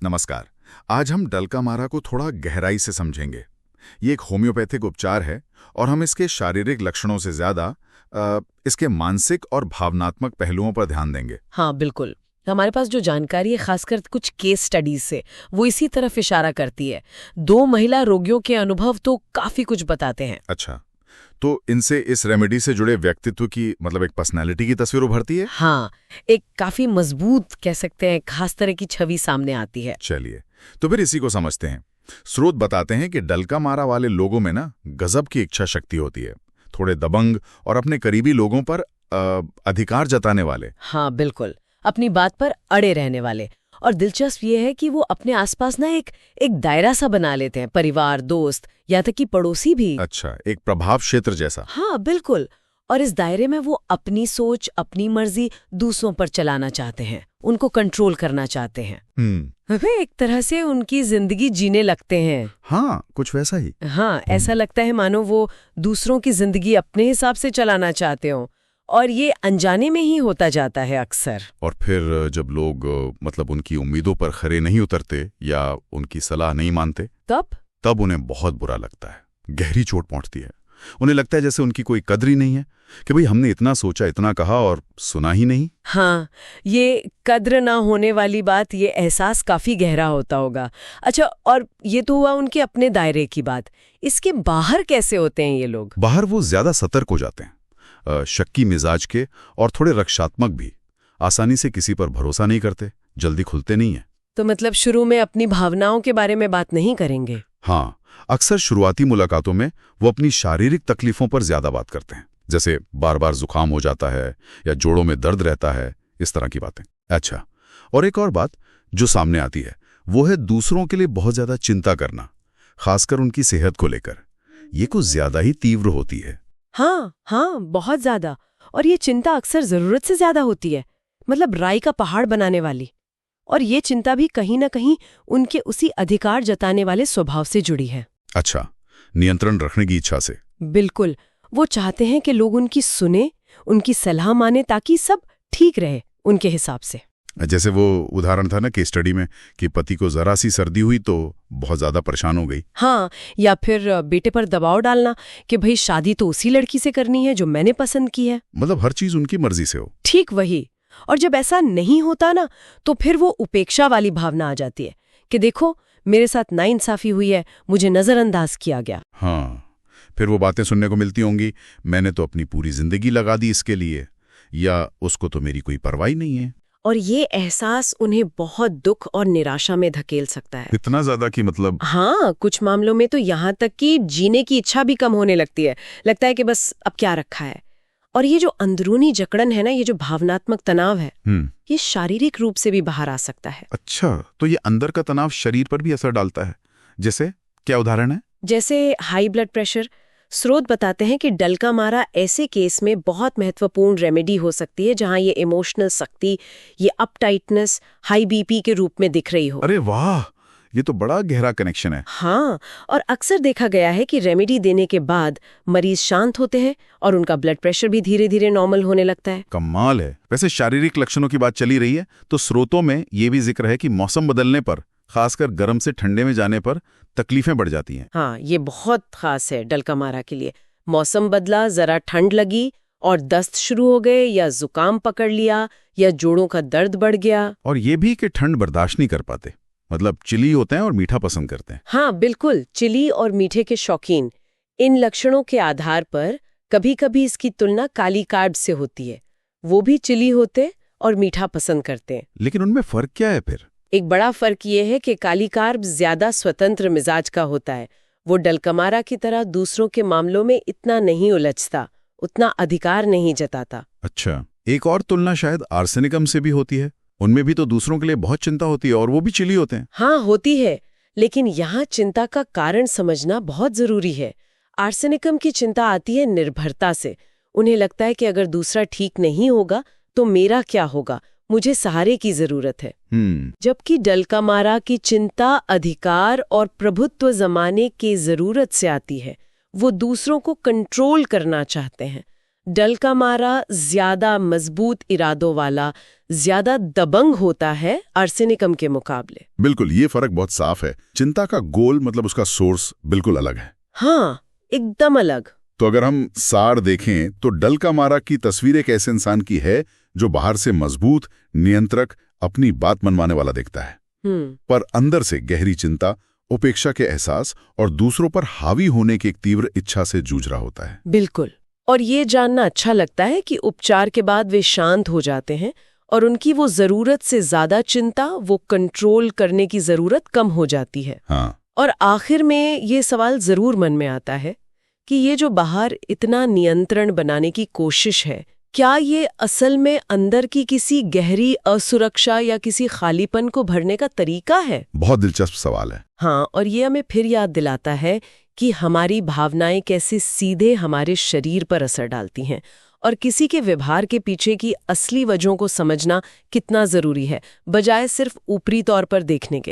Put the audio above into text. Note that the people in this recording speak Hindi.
नमस्कार। आज हम डल्कामारा को थोड़ा गहराई से समझेंगे। ये एक होम्योपैथिक उपचार है और हम इसके शारीरिक लक्षणों से ज्यादा इसके मानसिक और भावनात्मक पहलुओं पर ध्यान देंगे। हाँ बिल्कुल। हमारे पास जो जानकारी है खासकर कुछ केस स्टडीज से वो इसी तरफ इशारा करती है। 2 महिला रोगियों के अनुभव तो काफी कुछ बताते हैं। अच्छा, तो इनसे इस रेमेडी से जुड़े व्यक्तित्व की मतलब एक पर्सनैलिटी की तस्वीर उभरती है। हाँ, एक काफी मजबूत कह सकते हैं खास तरह की छवि सामने आती है। चलिए तो फिर इसी को समझते हैं। स्रोत बताते हैं कि डल्कामारा वाले लोगों में ना गजब की इच्छा शक्ति होती है, थोड़े दबंग और अपने करीबी लोगों पर अधिकार जताने वाले। हाँ बिल्कुल, अपनी बात पर अड़े रहने वाले। और दिलचस्प ये है कि वो अपने आसपास ना एक दायरा सा बना लेते हैं, परिवार, दोस्त, या तक कि पड़ोसी भी। अच्छा, एक प्रभाव क्षेत्र जैसा। हाँ बिल्कुल। और इस दायरे में वो अपनी सोच, अपनी मर्जी दूसरों पर चलाना चाहते हैं, उनको कंट्रोल करना चाहते हैं। वे एक तरह से उनकी जिंदगी जीने लगते हैं। हाँ, कुछ वैसा ही। हाँ, ऐसा लगता है मानो वो दूसरों की जिंदगी अपने हिसाब से चलाना चाहते हो, और ये अनजाने में ही होता जाता है अक्सर। और फिर जब लोग मतलब उनकी उम्मीदों पर खरे नहीं उतरते या उनकी सलाह नहीं मानते, तब उन्हें बहुत बुरा लगता है, गहरी चोट पहुंचती है। उन्हें लगता है जैसे उनकी कोई कदर ही नहीं है कि भाई हमने इतना सोचा, इतना कहा और सुना ही नहीं। हाँ, ये कद्र ना होने वाली बात, ये एहसास काफी गहरा होता होगा। अच्छा, और ये तो हुआ उनके अपने दायरे की बात। इसके बाहर कैसे होते हैं ये लोग? बाहर वो ज्यादा सतर्क हो जाते हैं, शक्की मिजाज के और थोड़े रक्षात्मक भी। आसानी से किसी पर भरोसा नहीं करते, जल्दी खुलते नहीं है। तो मतलब शुरू में अपनी भावनाओं के बारे में बात नहीं करेंगे? हाँ, अक्सर शुरुआती मुलाकातों में वो अपनी शारीरिक तकलीफों पर ज्यादा बात करते हैं, जैसे बार बार जुकाम हो जाता है या जोड़ों में दर्द रहता है, इस तरह की बातें। अच्छा, और एक और बात जो सामने आती है वो है दूसरों के लिए बहुत ज्यादा चिंता करना, खासकर उनकी सेहत को लेकर। ये कुछ ज्यादा ही तीव्र होती है। हाँ, बहुत ज्यादा। और ये चिंता अक्सर जरूरत से ज्यादा होती है, मतलब राई का पहाड़ बनाने वाली। और ये चिंता भी कहीं ना कहीं उनके उसी अधिकार जताने वाले स्वभाव से जुड़ी है। अच्छा, नियंत्रण रखने की इच्छा से। बिल्कुल, वो चाहते हैं कि लोग उनकी सुने, उनकी सलाह माने, ताकि सब ठीक रहे उनके हिसाब से। जैसे वो उदाहरण था ना केस स्टडी में कि पति को जरा सी सर्दी हुई तो बहुत ज्यादा परेशान हो गई। हाँ, या फिर बेटे पर दबाव डालना कि भाई शादी तो उसी लड़की से करनी है जो मैंने पसंद की है। मतलब हर चीज उनकी मर्जी से हो। ठीक वही। और जब ऐसा नहीं होता ना, तो फिर वो उपेक्षा वाली भावना आ जाती है कि देखो मेरे साथ नाइंसाफी हुई है, मुझे नजरअंदाज किया गया। हाँ, फिर वो बातें सुनने को मिलती होंगी, मैंने तो अपनी पूरी जिंदगी लगा दी इसके लिए, या उसको तो मेरी कोई परवाह नहीं है। और ये एहसास उन्हें बहुत दुख और निराशा में धकेल सकता है। इतना ज्यादा कि मतलब हाँ, कुछ मामलों में तो यहाँ तक कि जीने की इच्छा भी कम होने लगती है। लगता है कि बस अब क्या रखा है। और ये जो अंदरूनी जकड़न है ना, ये जो भावनात्मक तनाव है, ये शारीरिक रूप से भी बाहर आ सकता है। अच्छा, तो ये अंदर का तनाव शरीर पर भी असर डालता है? जैसे क्या उदाहरण है? जैसे हाई ब्लड प्रेशर। स्रोत बताते हैं कि डल्कामारा ऐसे केस में बहुत महत्वपूर्ण रेमेडी हो सकती है जहां ये इमोशनल सख्ती, ये अपटाइटनेस हाई बीपी के रूप में दिख रही हो। अरे वाह, ये तो बड़ा गहरा कनेक्शन है। हाँ, और अक्सर देखा गया है कि रेमेडी देने के बाद मरीज शांत होते हैं और उनका ब्लड प्रेशर भी धीरे धीरे नॉर्मल होने लगता है। कमाल है। वैसे शारीरिक लक्षणों की बात चली रही है तो स्रोतों में ये भी जिक्र है कि मौसम बदलने पर, खासकर गर्म से ठंडे में जाने पर तकलीफें बढ़ जाती हैं। हाँ, ये बहुत खास है डल्कामारा के लिए। मौसम बदला, जरा ठंड लगी और दस्त शुरू हो गए, या जुकाम पकड़ लिया, या जोड़ों का दर्द बढ़ गया। और ये भी कि ठंड बर्दाश्त नहीं कर पाते, मतलब चिली होते हैं और मीठा पसंद करते हैं। हाँ बिल्कुल, चिली और मीठे के शौकीन। इन लक्षणों के आधार पर कभी कभी इसकी तुलना काली कार्ब से होती है। वो भी चिली होते और मीठा पसंद करते हैं। लेकिन उनमें फर्क क्या है फिर? एक बड़ा फर्क ये है कि काली कार्ब ज्यादा स्वतंत्र मिजाज का होता है। वो डल्कामारा की तरह दूसरों के मामलों में इतना नहीं उलझता, उतना अधिकार नहीं जताता। अच्छा, एक और तुलना शायद आर्सेनिकम से भी होती है। उनमें भी तो दूसरों के लिए बहुत चिंता होती है और वो भी चिली होते हैं। हाँ, होती है, लेकिन यहाँ चिंता का कारण समझना बहुत जरूरी है। आर्सेनिकम की चिंता आती है निर्भरता से। उन्हें लगता है कि अगर दूसरा ठीक नहीं होगा तो मेरा क्या होगा, मुझे सहारे की जरूरत है। जबकि डल्कामारा की चिंता अधिकार और प्रभुत्व जमाने की जरूरत से आती है। वो दूसरों को कंट्रोल करना चाहते हैं। डल का मारा ज्यादा मजबूत इरादों वाला, ज्यादा दबंग होता है आर्सेनिकम के मुकाबले। बिल्कुल, ये फर्क बहुत साफ है। चिंता का गोल मतलब उसका सोर्स बिल्कुल अलग है। हाँ, एकदम अलग। तो अगर हम सार देखें तो डल का मारा की तस्वीर एक ऐसे इंसान की है जो बाहर से मजबूत, नियंत्रक, अपनी बात मनवाने वाला दिखता है, पर अंदर से गहरी चिंता, उपेक्षा के एहसास और दूसरों पर हावी होने की एक तीव्र इच्छा से जूझ रहा होता है। बिल्कुल। और ये जानना अच्छा लगता है कि उपचार के बाद वे शांत हो जाते हैं और उनकी वो जरूरत से ज्यादा चिंता, वो कंट्रोल करने की जरूरत कम हो जाती है। हाँ। और आखिर में ये सवाल जरूर मन में आता है कि ये जो बाहर इतना नियंत्रण बनाने की कोशिश है, क्या ये असल में अंदर की किसी गहरी असुरक्षा या किसी खालीपन को भरने का तरीका है? बहुत दिलचस्प सवाल है। हाँ, और ये हमें फिर याद दिलाता है कि हमारी भावनाएं कैसे सीधे हमारे शरीर पर असर डालती हैं और किसी के व्यवहार के पीछे की असली वजहों को समझना कितना जरूरी है, बजाय सिर्फ ऊपरी तौर पर देखने के।